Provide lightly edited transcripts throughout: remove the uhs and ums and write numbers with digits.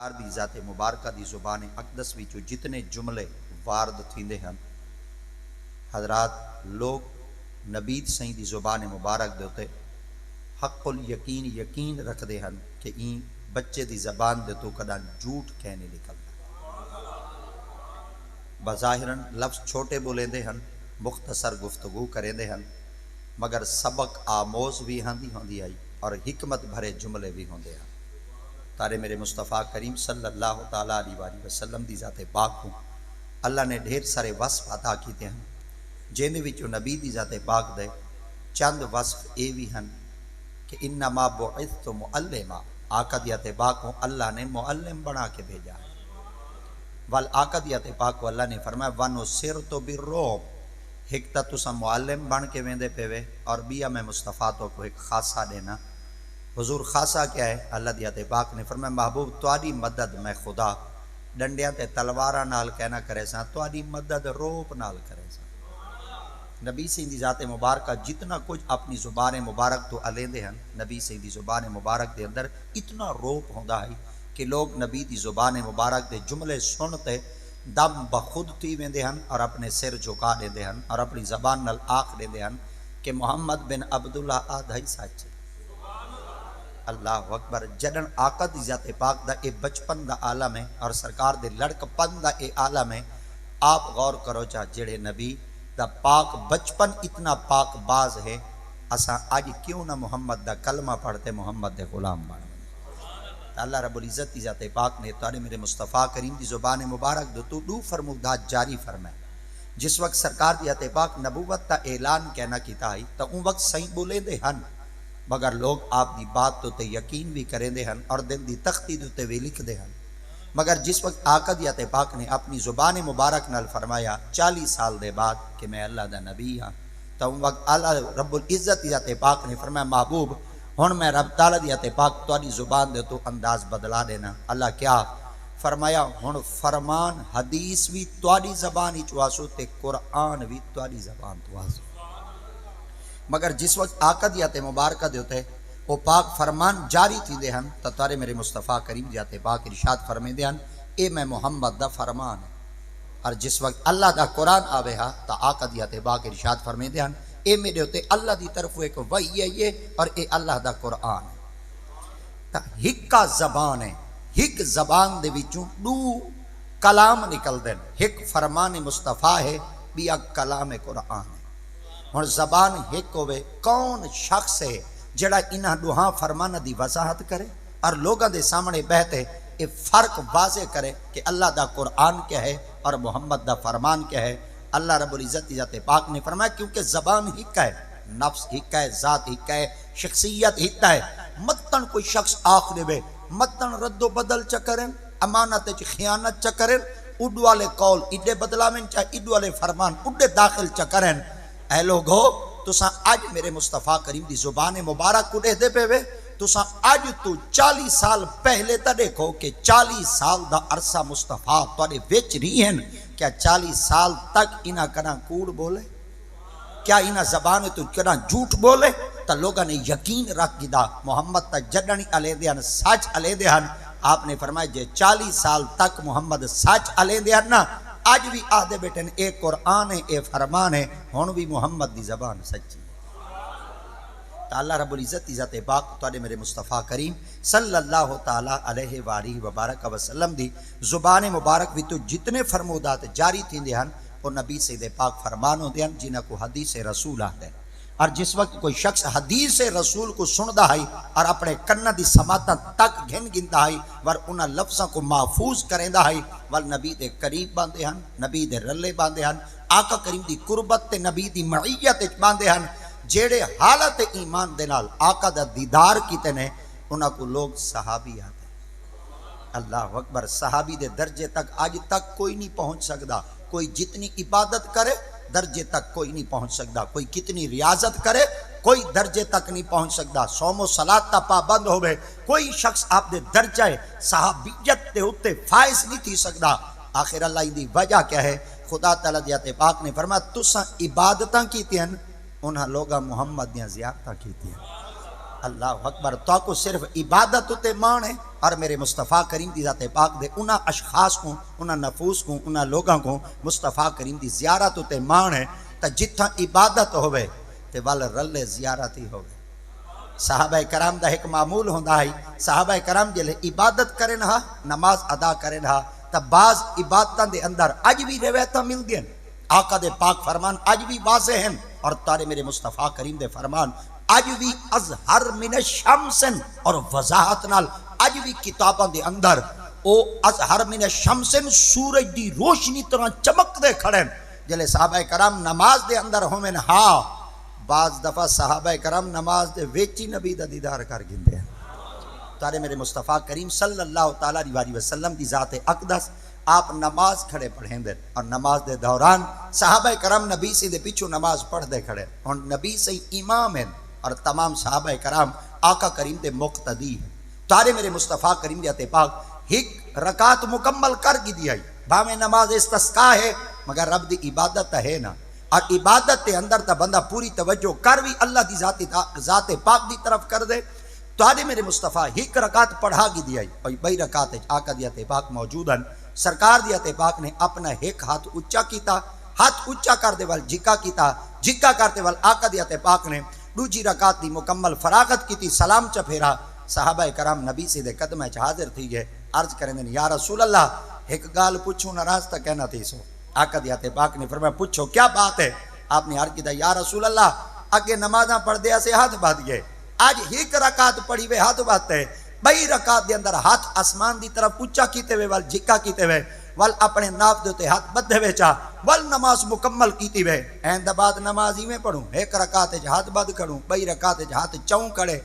دی ذات مبارکہ دی زبان اقدس وچوں جتنے جملے وارد تھیندے ہیں حضرات لوگ نبی سائیں دی زبان مبارک دے تے حق الیقین یقین رکھ دے ہیں کہ این بچے دی زبان دے تو کدا جھوٹ کہنے نکلدا بظاہراً لفظ چھوٹے بولے دے ہیں مختصر گفتگو کرے دے ہیں مگر سبق آموز بھی ہوندی آئی اور حکمت بھرے جملے بھی ہوندے ہیں تارے میرے مصطفیٰ کریم صلی اللہ تعالیٰ علیہ وآلہ وسلم دی ذات پاک ہوں اللہ نے ڈھیر سارے وصف عطا کیتے ہیں جن وچوں نبی دی ذات پاک دے چند وصف اے بھی ہیں کہ انما بعثت معلما آقا دی ذات پاک ہوں اللہ نے معلم بنا کے بھیجا ہے وال آقا دی ذات پاک کو اللہ نے فرمایا وَنُصِرْتُ بِالرُّعْبِ ایک تا تسا معلم بن کے ویندے پے اور بیا میں مصطفیٰ تو کو ایک خاصہ دینا حضور خاصہ کیا ہے اللہ دی ذات پاک نے فرمایا محبوب تواڈی مدد میں خدا ڈنڈیاں تے تلواراں نال کہنا کرے ساں تواڈی مدد روپ نال کرے ساں نبی سے دی ذات مبارکہ جتنا کچھ اپنی زبان مبارک تو الیندے ہیں نبی سے دی زبان مبارک دے اندر اتنا روپ ہوندا ہے کہ لوگ نبی دی زبان مبارک دے جملے سنتے دم بخود تھی ویندے ہیں اور اپنے سر جھکا دیندے ہیں اور اپنی زبان نال آکھ دیندے ہیں کہ محمد بن عبداللہ آدھائی سچ اللہ اکبر جدن آقا دی ذات پاک دا اے بچپن دا عالم ہے اور سرکار دے لڑک پن دا اے عالم ہے آپ غور کرو چاہ جڑے نبی دا پاک بچپن اتنا پاک باز ہے اساں آج کیوں نہ محمد دا کلمہ پڑھتے محمد دے غلام بن اللہ رب العزت دی ذات پاک نے تارے میرے مصطفیٰ کریم دی زبان مبارک دو فرمودات جاری فرمائے جس وقت سرکار دی ذات پاک نبوت تا اعلان کہنا کیتا ہے تو ان وقت صحیح بولے دے ہن مگر لوگ آپ دی بات تو تے یقین بھی کریں دے ہن اور دل دی تختی دو تے وی لکھ دے ہن مگر جس وقت آقا دی ذات پاک نے اپنی زبان مبارک نال فرمایا 40 سال دے بعد کہ میں اللہ دا نبی ہاں تو ان وقت اللہ رب العزت دی ذات پاک نے فرمایا محبوب ہن میں رب تعالی دی ذات پاک تواڈی زبان دے تو انداز بدلا دینا اللہ کیا فرمایا ہن فرمان حدیث بھی تواڈی زبان وچ واسو تے قرآن بھی تواڈی زبان تو واسو مگر جس وقت آقا دی ذات مبارکہ دے ہوتے وہ پاک فرمان جاری تھی دے ہن تو تارے میرے مصطفیٰ کریم دی ذات پاک ارشاد فرمے دے ہن اے میں محمد دا فرمان ہے اور جس وقت اللہ دا قرآن آوے ہا تو آقا دی ذات پاک ارشاد فرمے دے ہن اے میرے ہوتے اللہ دی طرف ایک وحی ہے یہ اور اے اللہ دا قرآن ہے تا ہکا زبان ہے ہک زبان دے وچوں دو کلام نکل دین ہک فرمان مصطفیٰ ہے بیا کلام قرآن ہے اور زبان ایک ہوئے کون شخص ہے جڑا انہاں دوہاں فرمان دی وضاحت کرے اور لوگاں دے سامنے بہتے یہ فرق واضح کرے کہ اللہ دا قرآن کیا ہے اور محمد دا فرمان کیا ہے اللہ رب العزت دی ذات پاک نے فرمایا کیونکہ زبان ہکا ہے نفس ہکا ہے ذات ہکا ہے شخصیت ہکا ہے متن کوئی شخص آخ دے بے متن رد و بدل چکریں امانت خیانت چکریں اڈ والے قول اڈے بدلاویں چاہے اڈ والے فرمان اڈے داخل چکریں اے لوگو تساں آج میرے مصطفیٰ کریم دی زبان مبارک کو دے دے پے وے تساں آج تو 40 سال پہلے تا دیکھو کہ 40 سال دا عرصہ مصطفیٰ توڑے ویچ رہی ہیں کیا 40 سال تک انہاں کنا کوڑ بولے کیا انہاں زبان تو کنا جھوٹ بولے تا لوگاں نے یقین رکھ گدا محمد تا جڈنی علیہ دیان سچ علیہ دیان آپ نے فرمایا جے 40 سال تک محمد سچ علیہ دیان نا آج بھی آدھے بیٹھے اے قرآن ہے اے فرمان ہے ہون بھی محمد دی زبان سچی تا اللہ رب العزت دی ذات پاک توڑے میرے مصطفیٰ کریم صلی اللہ تعالیٰ علیہ وآلہ وبارک وسلم دی زبان مبارک بھی تو جتنے فرمودات جاری تھی دے ہن وہ نبی سید پاک فرمان ہو دے ہن جنہ کو حدیث رسول آتے ہیں اور جس وقت کوئی شخص حدیث رسول کو سندا ہے اور اپنے کنہ دی سماعتاں تک گھن گندا ہے ور انہاں لفظاں کو محفوظ کریندا ہے ول نبی دے قریب باندے ہن نبی دے رلے باندے ہن آقا کریم دی قربت تے نبی دی معیت وچ باندے ہن جیڑے حالت ایمان دے نال آقا دا دیدار کیتے نے انہاں کو لوگ صحابی آتے اللہ اکبر صحابی دے درجے تک آج تک کوئی نہیں پہنچ سکدا کوئی جتنی عبادت کرے درجے تک کوئی نہیں پہنچ سکتا کوئی کتنی ریاضت کرے کوئی درجے تک نہیں پہنچ سکتا صوم و صلاۃ تا پابند ہوئے کوئی شخص آپ دے درجہ صحابیت تے ہوتے فائز نہیں تھی سکتا آخر اللہ دی وجہ کیا ہے خدا تعالیٰ دی ذات پاک نے فرمایا تساں عبادتاں کیتی ہیں انہاں لوگاں محمد دیاں زیارتاں کیتی ہیں اللہ اکبر تو کو صرف عبادت تے مان ہے اور میرے مصطفیٰ کریم دی ذات پاک دے انہاں اشخاص کو، انہاں نفوس کو، انہاں لوگاں کو مصطفیٰ کریم دی زیارت تے مان ہے تا جتھاں عبادت ہوئے تے ول رلے زیارت ہی ہوئے۔ صحابہ کرام دا ایک معمول ہوندا ہے، صحابہ کرام جلے عبادت کرن ہا، نماز ادا کرن ہا تا بعض عبادتاں دے اندر اج بھی روایتاں مل گئیں، آقا دے پاک فرمان اج بھی واضح ہیں، اور تارے میرے مصطفیٰ کریم دے فرمان اج بھی اظہر من الشمس اور وضاحت نال اج بھی کتاباں دے اندر او اظہر من الشمس سورج دی روشنی طرح چمک دے کھڑے جلے صحابہ کرام نماز دے اندر ہومن ہاں بعض دفعہ صحابہ کرام نماز دے ویچی نبی دا دیدار کر گندے ہیں۔ تارے میرے مصطفیٰ کریم صلی اللہ تعالیٰ علیہ وسلم دی ذات اقدس آپ نماز کھڑے پڑھیں دے، اور نماز دے دوران صحابہ کرام نبی سے دے پیچھو نماز پڑھ دے کھڑے، اور نبی سے امام ہیں اور تمام صحابہ کرام آقا کریم دے مقتدی ہیں۔ تارے میرے مصطفیٰ کریم دے پاک ایک رکعت مکمل کر کی دی آئی، بھامے نماز استسقاء ہے مگر رب دی عبادت ہے نا، اور عبادت تے اندر تا بندہ پوری توجہ کر بھی اللہ دی ذات پاک دی طرف کر دے۔ تارے میرے مصطفیٰ ایک رکعت پڑھا کی دی آئی، اور بئی رکعت آقا دیات پاک موجود ہیں، سرکار دیات پاک نے اپنا ایک ہاتھ اچھا کیتا، ہاتھ اچھا کر دے وال جھکا کیتا، جھکا کرتے وال آقا دیات پاک نے دوجی رکعت دی مکمل فراغت کی تھی، سلام چا پھیرا، صحابہ کرام نبی سے دے قدمہ چا حاضر تھی گئے، عرض کریں دیں یا رسول اللہ ایک گال پوچھو ناراض تا کہنا تھی سو۔ آقا دیات پاک نے فرمایا پوچھو کیا بات ہے؟ آپ نے عرض کیا یا رسول اللہ اگے نمازاں پڑھ دیا سے ہاتھ بات گئے، آج ایک رکعت پڑھی ہوئے ہاتھ بات ہے، بئی رکعت دے اندر ہاتھ آسمان دی طرف اچھا کیتے ہوئے وال جھکا کیتے ہوئے وال اپنے ناف دوتے ہاتھ بدھے ہوئے چاہ وال نماز مکمل کیتی ہوئے، این دباد نماز ہی میں پڑھوں، ایک رکعت ہاتھ بد کھڑوں، بئی رکعت ہاتھ چون کھڑے۔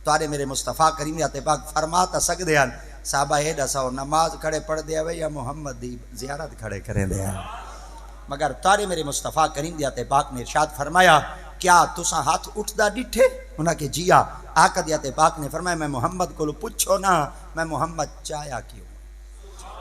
توارے میرے مصطفیٰ کریم ذات پاک فرماتا سکتے ہیں صحابہ ہے دساؤ نماز کھڑے پڑھ دیا ہوئے یا محمد دی زیارت کھڑے کریں دیا، مگر تارے میرے مصطفیٰ کریم دیات پاک نے ارشاد فرمایا کیا تساں ہاتھ اٹھدا ڈٹھے؟ انہاں کہ جیا۔ آقا دیات پاک نے فرمایا میں محمد کو پوچھو نا میں محمد چایا کیوں،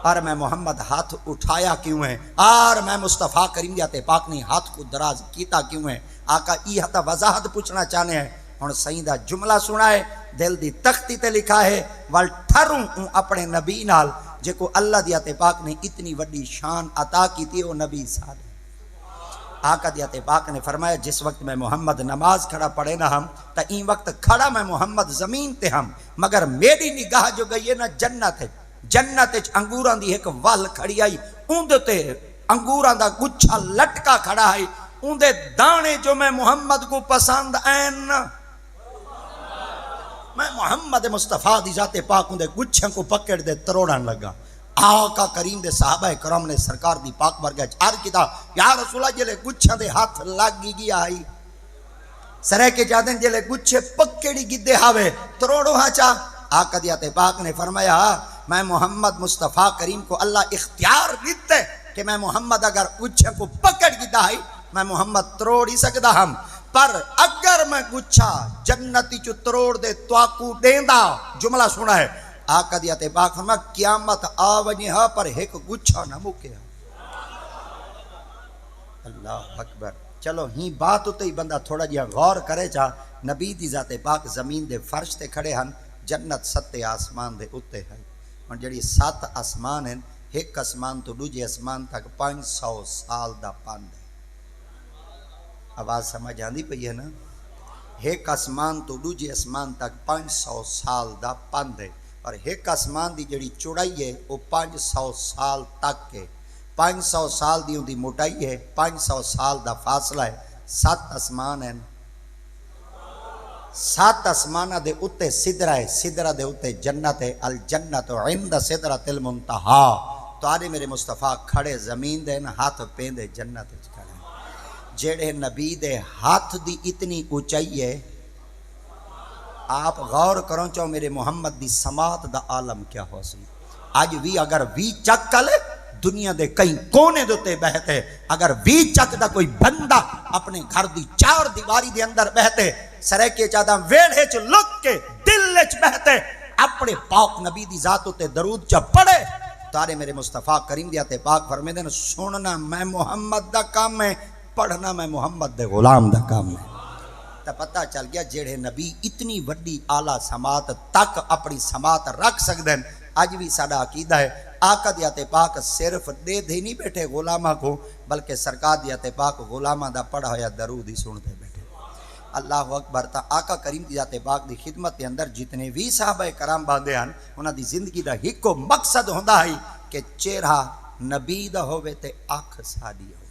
اور میں محمد ہاتھ اٹھایا کیوں ہے، اور میں مصطفیٰ کریم دیات پاک نے ہاتھ کو دراز کیتا کیوں ہے؟ آقا ای ہتا وضاحت پوچھنا چاہنے ہیں، اور سیدہ جملہ سنا ہے دل دی تختی تے لکھا ہے وال ٹھروں اپنے نبی نال جے کو اللہ دیات پاک نے اتنی وڈی شان عطا کی تھی وہ نبی صادق۔ آقا دیات پاک نے فرمایا جس وقت میں محمد نماز کھڑا پڑے نہ ہم تا این وقت کھڑا میں محمد زمین تے ہم، مگر میری نگاہ جو گئی ہے نا جنت ہے، جنت انگوراں دی ایک وال کھڑی آئی، اوندے تے انگوراں دا گچھا لٹکا کھڑا ہے، اوندے دانے جو میں محمد کو پسند این، میں محمد مصطفیٰ دی ذات پاک اوندے گچھیں کو پکڑ دے تروڑن لگا۔ آقا کریم دے صحابہ کرام نے سرکار دی پاک برگاہ عرض کیتا یا رسول اللہ جلے گچھاں دے ہاتھ لگی گیا آئی سرے کے جادن جلے گچھے پکڑی گدے ہاوے تروڑو ہاں چاہ۔ آقا دیات پاک نے فرمایا میں محمد مصطفیٰ کریم کو اللہ اختیار دیتے کہ میں محمد اگر گچھے کو پکڑ گدا ہے میں محمد تروڑ ہی سکدا ہم، پر اگر میں گچھا جنتی چو تروڑ دے تواکو دیندہ، جملہ سنا ہے آقا دیات پاک فرمایا قیامت آونی ہاں پر ایک گچھا نہ مکے۔ اللہ اکبر۔ چلو ہی بات ہوتے ہی بندہ تھوڑا جہاں غور کرے چاہ نبی دی ذات پاک زمین دے فرش تے کھڑے ہن، جنت 7 آسمان دے اتے ہے، اور جڑی 7 آسمان ہیں ایک آسمان تو دوجے آسمان تک 500 سال دا پاند ہے۔ آواز سمجھ آندی پئی ہے نا؟ ایک آسمان تو دوجے آسمان تک 500 سال دا پاند ہے، اور ایک آسمان دی جڑی چوڑائی ہے وہ 500 سال تک ہے، 500 سال دی ان دی موٹائی ہے، 500 سال دا فاصلہ ہے، 7 آسمان ہیں، 7 آسمانہ دے اتے سدرہ ہے، سدرہ دے اتے جنت ہے، الجنت عند سدرۃ المنتہا۔ تو آرے میرے مصطفیٰ کھڑے زمین دے نا ہاتھ پیندے جنت کھڑے، جیڑے نبی دے ہاتھ دی اتنی اونچائی ہے، آپ غور کرو چاہو میرے محمد دی سماعت دا عالم کیا ہو سی۔ آج بھی اگر وی چک کلے دنیا دے کئی کونے دوتے بہتے، اگر وی چک دا کوئی بندہ اپنے گھر دی 4 دیواری دے اندر بہتے، سرے کے چاہتا ویڑے چ لک کے دل چ بہتے، اپنے پاک نبی دی ذات تے درود چا پڑے، تارے میرے مصطفیٰ کریم دیات پاک فرمیدے نا سننا میں محمد دا کام ہے، پڑھنا میں محمد دے غلام دا کام ہے۔ تو پتہ چل گیا جڑے نبی اتنی وڈی اعلیٰ سماعت تک اپنی سماعت رکھ سکتے ہیں. اج بھی ساڈا عقیدہ ہے آقا دی ذات پاک صرف دے دے نہیں بیٹھے غلاماں کو بلکہ سرکار دی ذات پاک غلاماں دا پڑھا ہویا درود ہی سنتے بیٹھے. اللہ اکبر. تا آقا کریم دی ذات پاک دی خدمت کے اندر جتنے بھی صحابہ کرام باندھے ہیں انہاں دی زندگی دا ہکو مقصد ہوندا ہے کہ چہرہ نبی دا ہوے تے اکھ ساڈی ہوے.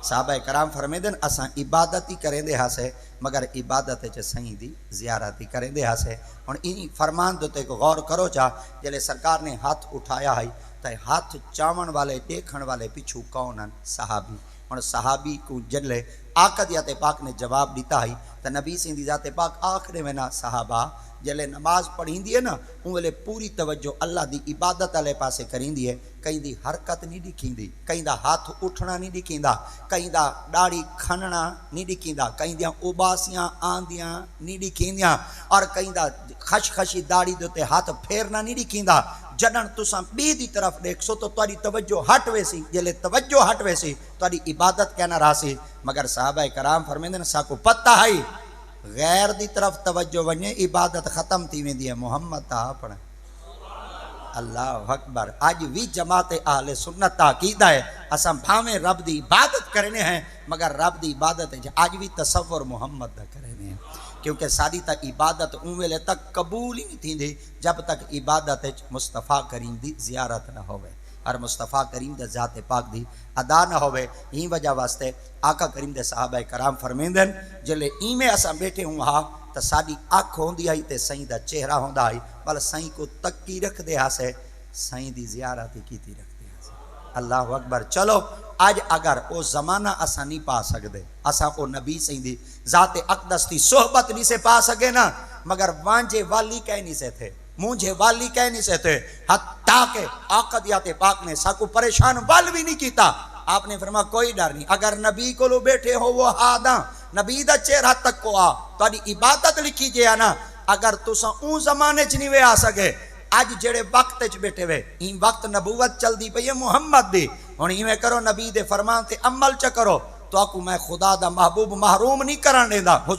صحابہ کرام فرمیندن اساں عبادت ہی کریندے ہاسے مگر عبادت چ سائیں دی زیارت ہی کریندے ہاسے. ہن انہی فرمان دے کو غور کرو چا جلے سرکار نے ہاتھ اٹھایا ہے تے ہاتھ چاون والے دیکھن والے پیچھو کون ہیں؟ صحابی. ہن صحابی کو جلے آقا دی ذات پاک نے جواب دیتا ہے تے نبی سیں دی ذات پاک آخر میں نا صحابہ جلے نماز پڑھیندی ہے نا ان ویلے پوری توجہ اللہ دی عبادت والے پاسے کریندی ہے. کہیں دی حرکت نہیں دکھیندی, کہیں دا ہاتھ اٹھنا نہیں دکھیندا, کہیں دا داڑھی کھننا نہیں دکھیندا, کہیں دیاں اباسیاں آندیاں نہیں دکھیندیاں اور کہیں دا خشخشی داڑھی دے تے ہاتھ پھیرنا نہیں دکھیندا. جدن تساں بی دی طرف دیکھسو تو تہاڈی توجہ ہٹ ویسی, جلے توجہ ہٹ ویسی تہاڈی عبادت کہنا راسی. مگر صحابہ کرام فرمیندن ساکو پتہ ہے غیر دی طرف توجہ ونجے عبادت ختم تھی ویندی ہے. محمد تا پڑھ. اللہ اکبر. آج بھی جماعت اہل سنت تا عقیدہ ہے اساں بھاویں رب دی عبادت کرنے ہیں مگر رب دی عبادت آج بھی تصور محمد دا کرنے ہیں کیونکہ ساری تا عبادت اون ویلے تک قبول ہی نہیں تھیندی جب تک عبادت مصطفیٰ کریم دی زیارت نہ ہوئے اور مصطفیٰ کریم دے ذات پاک دی ادا نہ ہوئے. ہی وجہ واسطے آقا کریم دے صحابہ کرام فرمیندن جلے ایویں اساں بیٹھے ہوں ہاں تو ساری اکھ ہوندی آئی تے سائیں دا چہرہ ہوندا آئی بل سائیں کو تکی رکھ دے ہاسے سائیں دی زیارت کیتی رکھ دے ہاسے. اللہ اکبر. چلو آج اگر او زمانہ اساں نہیں پا سکدے اساں او نبی سائیں دی ذات اقدس دی صحبت نہیں سے پا سکے نا مگر وانجے والی کہہ نہیں سے تھے مجھے والی کہہ نہیں سے تھے حتیٰ کہ آقا دی ذات پاک نے ساکو پریشان وال بھی نہیں کیتا. آپ نے فرمایا کوئی ڈر نہیں اگر نبی کو لو بیٹھے ہو وہ ہاداں نبی دا چہرہ تک کو آ تو عبادت لکھی جے آنا. اگر تساں اون زمانے چ نہیں وے آ سکے اج جڑے وقت چ بیٹھے وے این وقت نبوت چل دی پئی ہے محمد دی. ہن ایویں کرو نبی دے فرمان تے عمل چ کرو تو آکو میں خدا دا محبوب محروم نہیں کرن دیندا. حضور